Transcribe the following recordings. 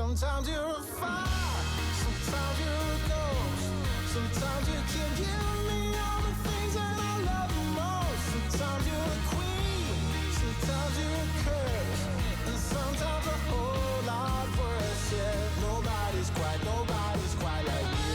Sometimes you're a fire, sometimes you're a ghost. Sometimes you can give me all the things that I love the most. Sometimes you're a queen, sometimes you're a curse, and sometimes a whole lot worse. Yeah, nobody's quite like you.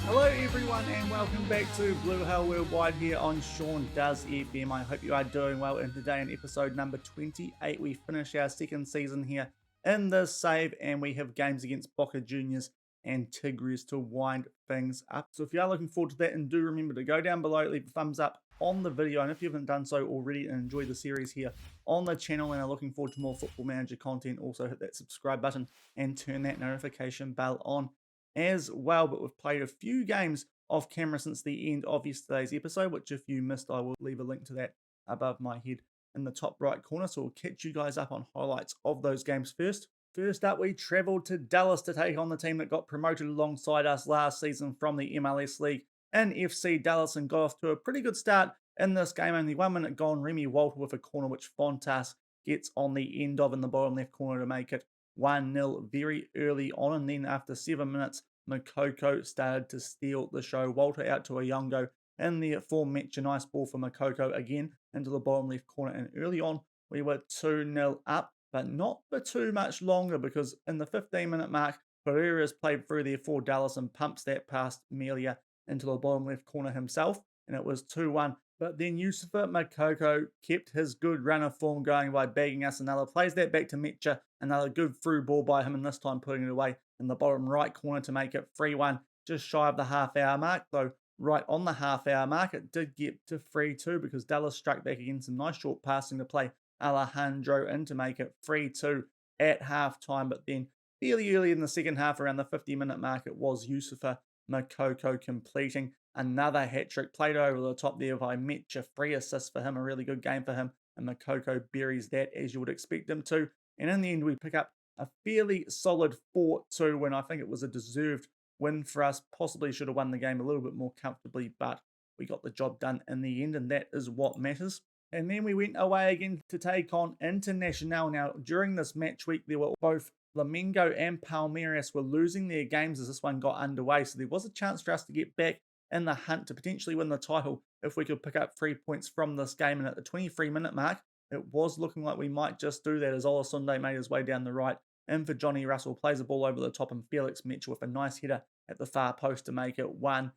Hello everyone and welcome back to Blue Hell Worldwide here on Shaun Does FM. I hope you are doing well, and today in episode number 28 we finish our second season here in this save, and we have games against Boca Juniors and Tigres to wind things up. So if you are looking forward to that, and do remember to go down below, leave a thumbs up on the video, and if you haven't done so already and enjoy the series here on the channel and are looking forward to more Football Manager content, also hit that subscribe button and turn that notification bell on as well. But we've played a few games off camera since the end of yesterday's episode, which if you missed, I will leave a link to that above my head in the top right corner, so we'll catch you guys up on highlights of those games first. First up, we travelled to Dallas to take on the team that got promoted alongside us last season from the MLS League in FC Dallas, and got off to a pretty good start in this game. Only 1 minute gone, Remy Walter with a corner which Fontas gets on the end of in the bottom left corner to make it 1-0 very early on, and then after 7 minutes, Makoko started to steal the show. Walter out to Ayongo in the four-match, a nice ball for Makoko again into the bottom left corner, and early on we were 2-0 up, but not for too much longer, because in the 15-minute mark, Pereira's played through there for Dallas and pumps that past Melia into the bottom left corner himself, and it was 2-1. But then Yusufa Makoko kept his good run of form going by bagging us another, plays that back to Mecha, another good through ball by him, and this time putting it away in the bottom right corner to make it 3-1, just shy of the half-hour mark, though right on the half-hour mark it did get to 3-2 because Dallas struck back again, some nice short passing to play Alejandro in to make it 3-2 at half-time. But then fairly early in the second half, around the 50-minute mark, it was Yusufa Makoko completing another hat-trick, played over the top there by Mecha, 3 assists for him, a really good game for him, and Makoko buries that as you would expect him to. And in the end, we pick up a fairly solid 4-2 win. I think it was a deserved win for us. Possibly should have won the game a little bit more comfortably, but we got the job done in the end, and that is what matters. And then we went away again to take on Internacional. Now, during this match week, there were both Flamengo and Palmeiras were losing their games as this one got underway, so there was a chance for us to get back in the hunt to potentially win the title if we could pick up 3 points from this game. And at the 23-minute mark, it was looking like we might just do that, as Olasunde made his way down the right in for Johnny Russell, plays the ball over the top, and Felix Mitchell with a nice header at the far post to make it 1-0.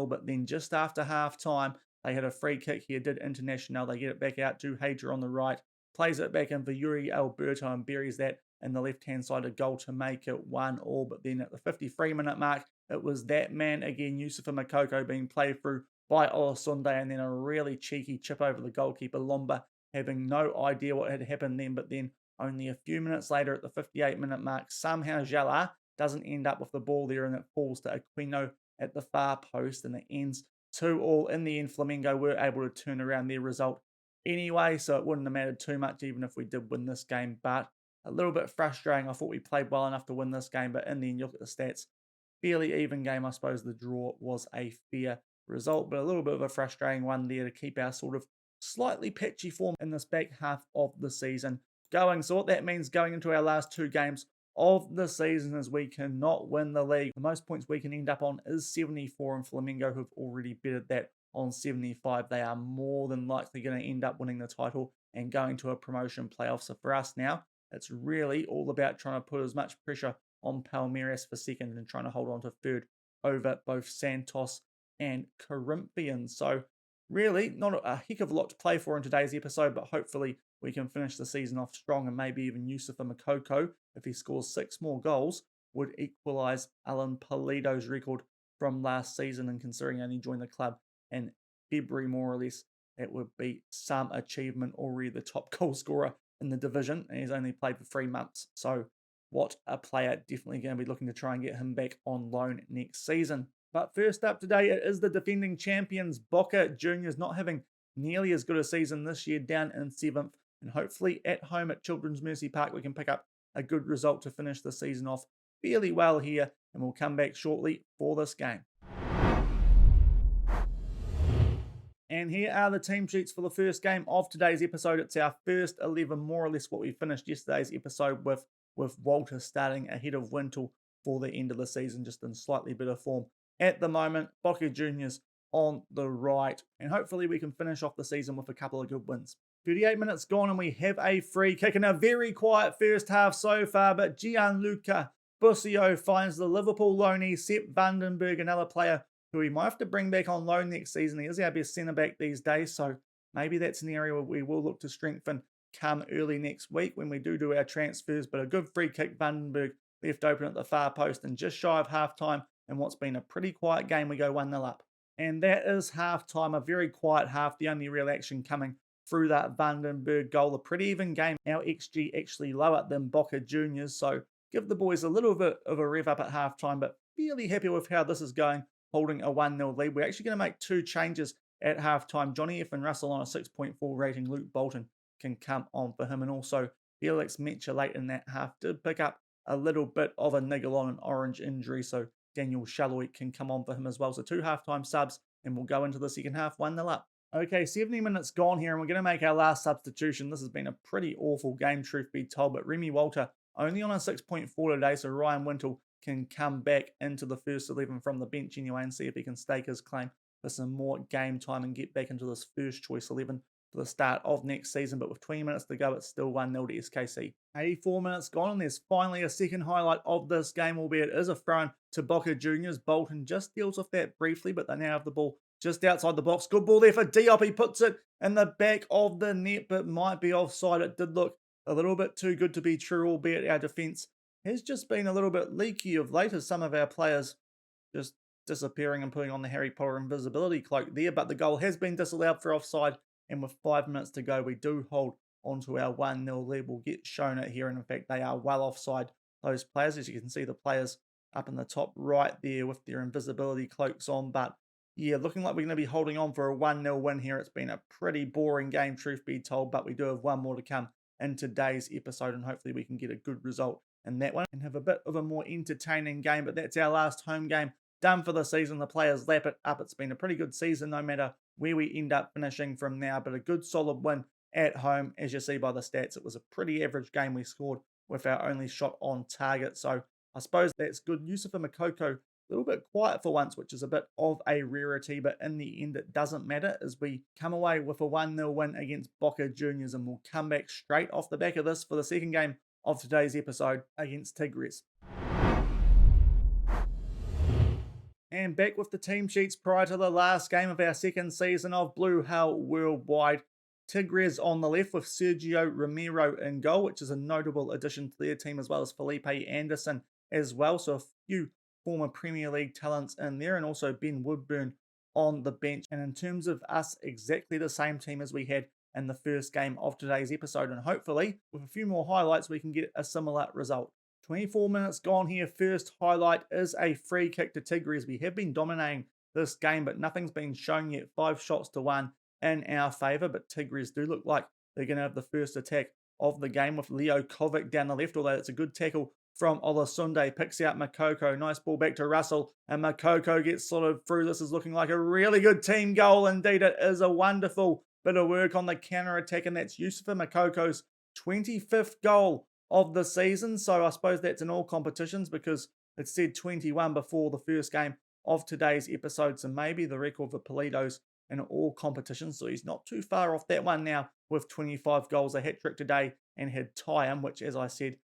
But then just after half-time, they had a free kick here, did Internacional. They get it back out to Hadra on the right, plays it back in for Yuri Alberto and buries that in the left-hand side of goal to make it 1-1. But then at the 53-minute mark, it was that man again, Yusufa Makoko, being played through by Olasunde, and then a really cheeky chip over the goalkeeper, Lomba, having no idea what had happened then. But then only a few minutes later at the 58-minute mark, somehow Jala doesn't end up with the ball there, and it falls to Aquino at the far post, and it ends 2-2. In the end, Flamengo were able to turn around their result anyway, so it wouldn't have mattered too much even if we did win this game. But a little bit frustrating. I thought we played well enough to win this game, but in the end, you look at the stats, fairly even game. I suppose the draw was a fair result, but a little bit of a frustrating one there to keep our sort of slightly patchy form in this back half of the season going. So what that means going into our last 2 games of the season is we cannot win the league. The most points we can end up on is 74, and Flamengo have already betted that on 75. They are more than likely going to end up winning the title and going to a promotion playoff. So for us now, it's really all about trying to put as much pressure on Palmeiras for second and trying to hold on to third over both Santos and Corinthians. So really not a heck of a lot to play for in today's episode, but hopefully we can finish the season off strong, and maybe even Yusufa Makoko, if he scores 6 more goals, would equalise Alan Pulido's record from last season. And considering he only joined the club in February, more or less, it would be some achievement. Already the top goal scorer in the division, and he's only played for 3 months. So what a player. Definitely going to be looking to try and get him back on loan next season. But first up today, it is the defending champions, Boca Juniors, not having nearly as good a season this year, down in 7th. And hopefully at home at Children's Mercy Park, we can pick up a good result to finish the season off fairly well here. And we'll come back shortly for this game. And here are the team sheets for the first game of today's episode. It's our first 11, more or less what we finished yesterday's episode with Walter starting ahead of Wintle for the end of the season, just in slightly better form. At the moment, Boca Juniors on the right, and hopefully we can finish off the season with a couple of good wins. 38 minutes gone and we have a free kick in a very quiet first half so far, but Gianluca Busio finds the Liverpool loanee Sepp Vandenberg, another player who we might have to bring back on loan next season. He is our best centre-back these days, so maybe that's an area where we will look to strengthen come early next week when we do our transfers. But a good free kick, Vandenberg left open at the far post, and just shy of half-time in what's been a pretty quiet game, we go 1-0 up. And that is half-time, a very quiet half, the only real action coming through that Vandenberg goal. A pretty even game. Our XG actually lower than Boca Juniors, so give the boys a little bit of a rev up at half-time, but fairly happy with how this is going, holding a 1-0 lead. We're actually going to make two changes at half-time. Johnny F. and Russell on a 6.4 rating. Luke Bolton can come on for him. And also Felix Mecha late in that half did pick up a little bit of a niggle on an orange injury, so Daniel Shaloy can come on for him as well. So two half-time subs, and we'll go into the second half 1-0 up. Okay, 70 minutes gone here, and we're going to make our last substitution. This has been a pretty awful game, truth be told, but Remy Walter only on a 6.4 today, so Ryan Wintle can come back into the first 11 from the bench anyway and see if he can stake his claim for some more game time and get back into this first choice 11 for the start of next season. But with 20 minutes to go, it's still 1-0 to SKC. 84 minutes gone, and there's finally a second highlight of this game, albeit it is a throw-in to Boca Juniors. Bolton just deals with that briefly, but they now have the ball just outside the box. Good ball there for Diop. He puts it in the back of the net, but might be offside. It did look a little bit too good to be true, albeit our defence has just been a little bit leaky of late, as some of our players just disappearing and putting on the Harry Potter invisibility cloak there. But the goal has been disallowed for offside, and with 5 minutes to go, we do hold onto our 1-0 lead. We'll get shown it here, and in fact, they are well offside, those players. As you can see, the players up in the top right there with their invisibility cloaks on. But yeah, looking like we're going to be holding on for a 1-0 win here. It's been a pretty boring game, truth be told, but we do have one more to come in today's episode, and hopefully we can get a good result in that one and have a bit of a more entertaining game. But that's our last home game done for the season. The players lap it up. It's been a pretty good season no matter where we end up finishing from now, but a good solid win at home. As you see by the stats, it was a pretty average game we scored with our only shot on target, so I suppose that's good. Yusufa Makoko, a little bit quiet for once, which is a bit of a rarity, but in the end it doesn't matter as we come away with a 1-0 win against Boca Juniors, and we'll come back straight off the back of this for the second game of today's episode against Tigres. And back with the team sheets prior to the last game of our second season of Blue Hell Worldwide. Tigres on the left with Sergio Romero in goal, which is a notable addition to their team, as well as Felipe Anderson as well. So a few former Premier League talents in there, and also Ben Woodburn on the bench. And in terms of us, exactly the same team as we had in the first game of today's episode, and hopefully with a few more highlights we can get a similar result. 24 minutes gone here. First highlight is a free kick to Tigres. We have been dominating this game, but nothing's been shown yet. 5 shots to 1 in our favour, but Tigres do look like they're going to have the first attack of the game with Leo Kovac down the left, although it's a good tackle from Olasunde. Picks out Makoko. Nice ball back to Russell, and Makoko gets slotted through. This is looking like a really good team goal. Indeed, it is a wonderful bit of work on the counter-attack, and that's Yusufa Makoko's 25th goal of the season. So I suppose that's in all competitions, because it said 21 before the first game of today's episode. So maybe the record for Pulido's in all competitions. So he's not too far off that one now with 25 goals, a hat-trick today, and had tie-in, which, as I said,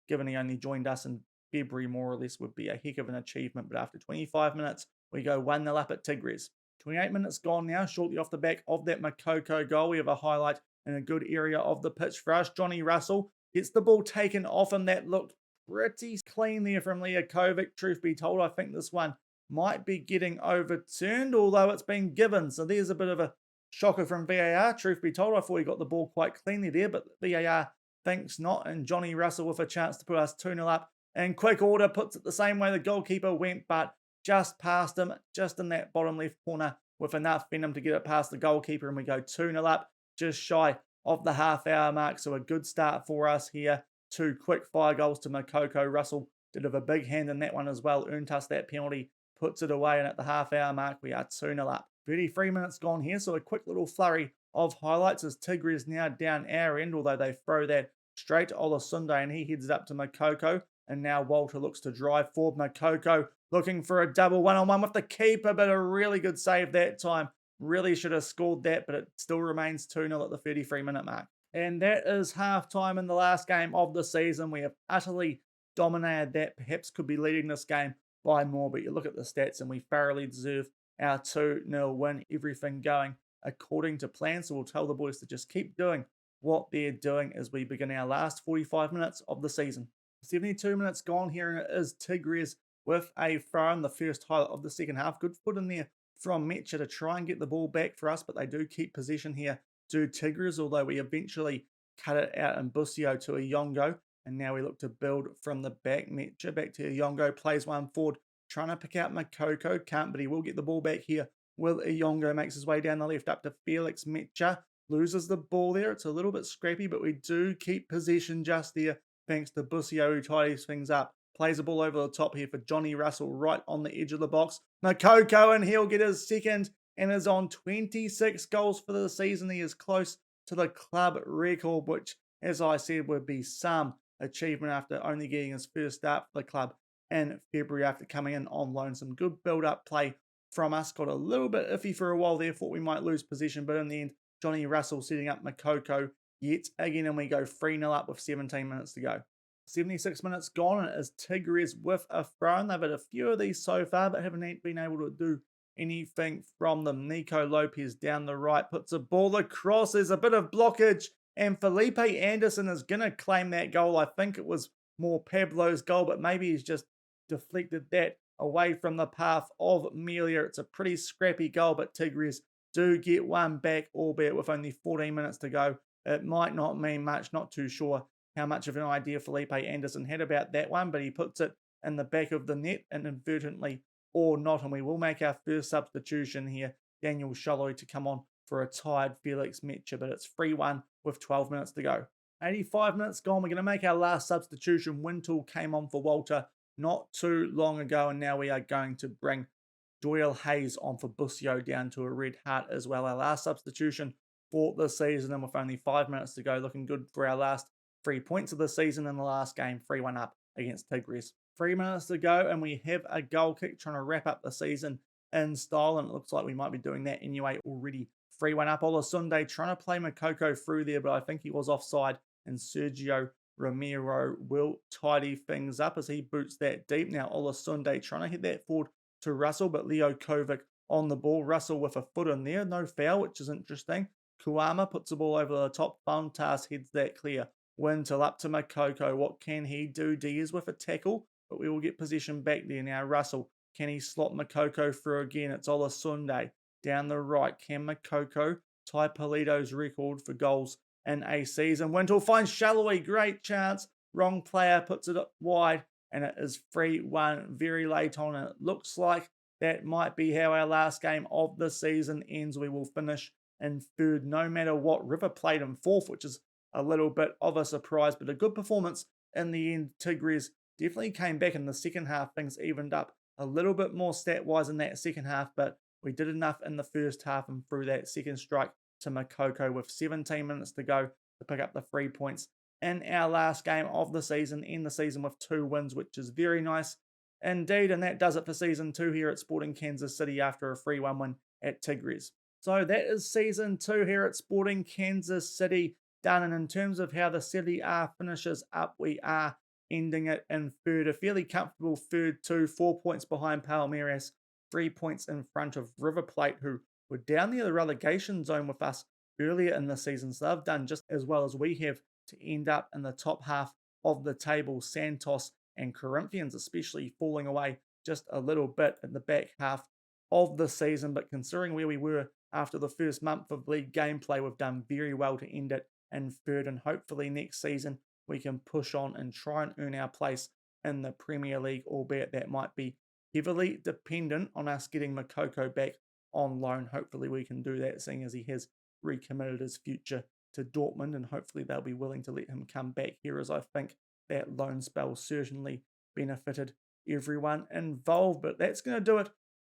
given he only joined us in February more or less, would be a heck of an achievement. But after 25 minutes, we go 1-0 up at Tigres. 28 minutes gone now, shortly off the back of that Makoko goal. We have a highlight in a good area of the pitch for us. Johnny Russell gets the ball taken off him. That looked pretty clean there from Leo Kovac. Truth be told, I think this one might be getting overturned, although it's been given. So there's a bit of a shocker from VAR. Truth be told, I thought he got the ball quite cleanly there, but VAR thinks not. And Johnny Russell with a chance to put us 2-0 up in quick order puts it the same way the goalkeeper went, but just past him, just in that bottom left corner with enough venom to get it past the goalkeeper, and we go 2-0 up, just shy of the half-hour mark. So a good start for us here. 2 quick-fire goals to Makoko. Russell did have a big hand in that one as well, earned us that penalty, puts it away, and at the half-hour mark, we are 2-0 up. 33 minutes gone here, so a quick little flurry of highlights as Tigres now down our end, although they throw that straight to Olasunde and he heads it up to Makoko. And now Walter looks to drive forward. Makoko looking for a double one-on-one with the keeper, but a really good save that time. Really should have scored that, but it still remains 2-0 at the 33-minute mark. And that is halftime in the last game of the season. We have utterly dominated that. Perhaps could be leading this game by more, but you look at the stats and we thoroughly deserve our 2-0 win. Everything going according to plan. So we'll tell the boys to just keep doing what they're doing as we begin our last 45 minutes of the season. 72 minutes gone here, and it is Tigres with a throw in the first highlight of the second half. Good foot in there from Metcha to try and get the ball back for us, but they do keep possession here to Tigres, although we eventually cut it out in Busio to Iyongo, and now we look to build from the back. Metcha back to Iyongo, plays one forward, trying to pick out Makoko, can't, but he will get the ball back here. Will Iyongo makes his way down the left up to Felix. Metcha loses the ball there. It's a little bit scrappy, but we do keep possession just there, thanks to Busio, who tidies things up. Plays the ball over the top here for Johnny Russell right on the edge of the box. Makoko, and he'll get his second and is on 26 goals for the season. He is close to the club record, which, as I said, would be some achievement after only getting his first start for the club in February after coming in on loan. Some good build-up play from us. Got a little bit iffy for a while there. Thought we might lose position, but in the end, Johnny Russell setting up Makoko yet again, and we go 3-0 up with 17 minutes to go. 76 minutes gone, and it is Tigres with a throw. They've had a few of these so far, but haven't been able to do anything from them. Nico Lopez down the right puts a ball across. There's a bit of blockage, and Felipe Anderson is going to claim that goal. I think it was more Pablo's goal, but maybe he's just deflected that away from the path of Melia. It's a pretty scrappy goal, but Tigres do get one back, albeit with only 14 minutes to go. It might not mean much, not too sure how much of an idea Felipe Anderson had about that one, but he puts it in the back of the net inadvertently or not, and we will make our first substitution here. Daniel Sholloy to come on for a tired Felix Metcha, but it's 3-1 with 12 minutes to go. 85 minutes gone. We're going to make our last substitution. Wintle came on for Walter not too long ago, and now we are going to bring Doyle Hayes on for Busio down to a red heart as well. Our last substitution for the season, and with only 5 minutes to go, looking good for our last 3 points of the season in the last game, 3-1 up against Tigres. 3 minutes to go, and we have a goal kick trying to wrap up the season in style, and it looks like we might be doing that anyway already. 3-1 up. Olasunde trying to play Makoko through there, but I think he was offside, and Sergio Romero will tidy things up as he boots that deep. Now Olasunde trying to hit that forward to Russell, but Leo Kovic on the ball. Russell with a foot in there, no foul, which is interesting. Kuama puts the ball over the top. Fontas heads that clear. Wintle up to Makoko. What can he do? Diaz with a tackle, but we will get possession back there. Now Russell, can he slot Makoko through again? It's Olasunde down the right. Can Makoko tie Polito's record for goals in a season? Wintle finds Shallowy. Great chance. Wrong player puts it up wide, and it is 3-1 very late on. It looks like that might be how our last game of the season ends. We will finish in third, no matter what. River played in fourth, which is a little bit of a surprise, but a good performance in the end. Tigres definitely came back in the second half. Things evened up a little bit more stat-wise in that second half, but we did enough in the first half and threw that second strike to Makoko with 17 minutes to go to pick up the 3 points in our last game of the season, end the season with 2 wins, which is very nice indeed. And that does it for season 2 here at Sporting Kansas City after a 3-1 win at Tigres. So that is season 2 here at Sporting Kansas City done. And in terms of how the Serie A finishes up, we are ending it in third, a fairly comfortable third too, 4 points behind Palmeiras, 3 points in front of River Plate, who were down near the relegation zone with us earlier in the season. So they've done just as well as we have to end up in the top half of the table. Santos and Corinthians especially falling away just a little bit in the back half of the season. But considering where we were after the first month of league gameplay, we've done very well to end it in third. And hopefully next season we can push on and try and earn our place in the Premier League, albeit that might be heavily dependent on us getting Makoko back on loan. Hopefully we can do that, seeing as he has recommitted his future to Dortmund, and hopefully they'll be willing to let him come back here, as I think that loan spell certainly benefited everyone involved. But that's going to do it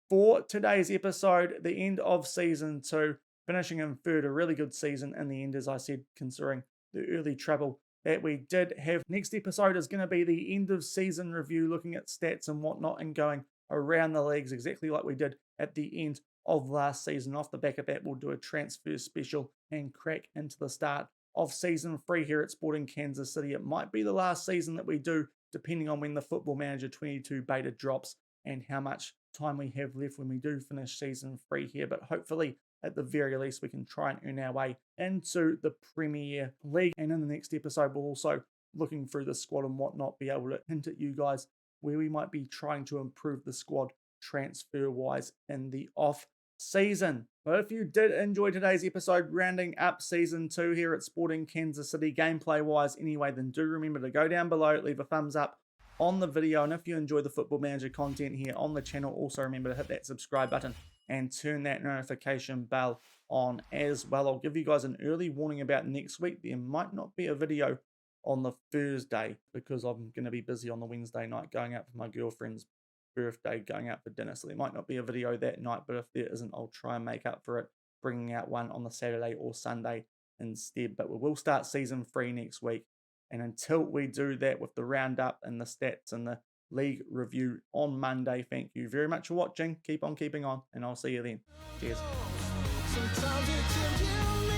for today's episode, the end of season 2, finishing in third, a really good season in the end, as I said, considering the early trouble that we did have. Next episode is going to be the end of season review, looking at stats and whatnot and going around the leagues exactly like we did at the end of last season. Off the back of that, we'll do a transfer special and crack into the start of season 3 here at Sporting Kansas City. It might be the last season that we do, depending on when the Football Manager 22 beta drops and how much time we have left when we do finish season 3 here. But hopefully, at the very least, we can try and earn our way into the Premier League. And in the next episode, we'll also, looking through the squad and whatnot, be able to hint at you guys where we might be trying to improve the squad transfer-wise in the off-season. But if you did enjoy today's episode, rounding up season 2 here at Sporting Kansas City, gameplay-wise anyway, then do remember to go down below, leave a thumbs up on the video, and if you enjoy the Football Manager content here on the channel, also remember to hit that subscribe button and turn that notification bell on as well. I'll give you guys an early warning about next week. There might not be a video on the Thursday because I'm going to be busy on the Wednesday night going out for my girlfriend's birthday, going out for dinner, so there might not be a video that night, but if there isn't, I'll try and make up for it, bringing out one on the Saturday or Sunday instead. But we will start season 3 next week, and until we do that with the roundup and the stats and the league review on Monday, thank you very much for watching. Keep on keeping on, and I'll see you then. Cheers. Sometimes you can hear me